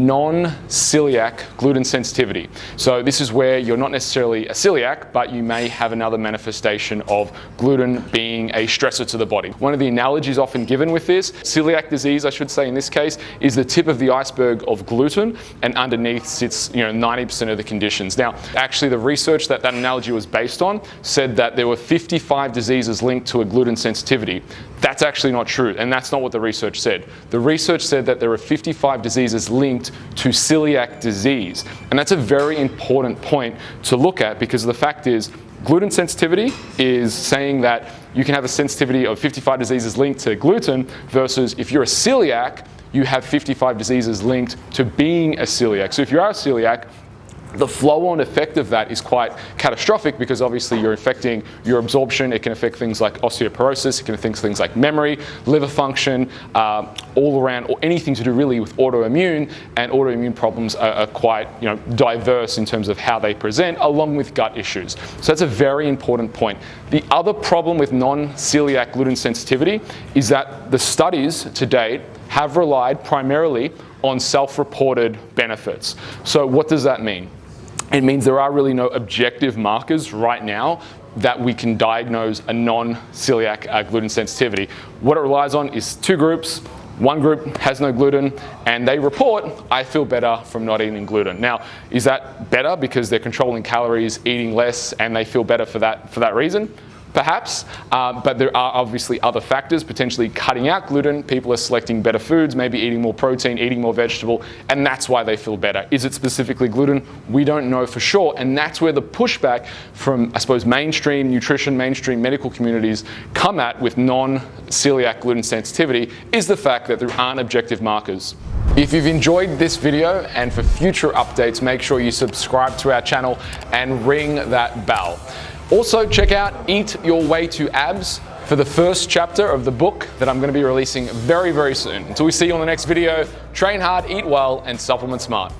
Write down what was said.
non-celiac gluten sensitivity. So this is where you're not necessarily a celiac, but you may have another manifestation of gluten being a stressor to the body. One of the analogies often given with this, celiac disease, I should say in this case, is the tip of the iceberg of gluten, and underneath sits 90% of the conditions. Now, actually the research that analogy was based on said that there were 55 diseases linked to a gluten sensitivity. That's actually not true, and that's not what the research said. The research said that there are 55 diseases linked to celiac disease, and that's a very important point to look at, because the fact is, gluten sensitivity is saying that you can have a sensitivity of 55 diseases linked to gluten, versus if you're a celiac, you have 55 diseases linked to being a celiac. So if you are a celiac, the flow-on effect of that is quite catastrophic, because obviously you're affecting your absorption. It can affect things like osteoporosis, it can affect things like memory, liver function, all around, or anything to do really with autoimmune, and autoimmune problems are quite diverse in terms of how they present, along with gut issues. So that's a very important point. The other problem with non-celiac gluten sensitivity is that the studies to date have relied primarily on self-reported benefits. So what does that mean? It means there are really no objective markers right now that we can diagnose a non-celiac gluten sensitivity. What it relies on is two groups. One group has no gluten, and they report, I feel better from not eating gluten. Now, is that better because they're controlling calories, eating less, and they feel better for that reason? Perhaps, but there are obviously other factors, potentially cutting out gluten. People are selecting better foods, maybe eating more protein, eating more vegetable, and that's why they feel better. Is it specifically gluten? We don't know for sure, and that's where the pushback from, I suppose, mainstream nutrition, mainstream medical communities come at with non-celiac gluten sensitivity, is the fact that there aren't objective markers. If you've enjoyed this video, and for future updates, make sure you subscribe to our channel and ring that bell. Also, check out Eat Your Way to Abs for the first chapter of the book that I'm going to be releasing very, very soon. Until we see you on the next video, train hard, eat well, and supplement smart.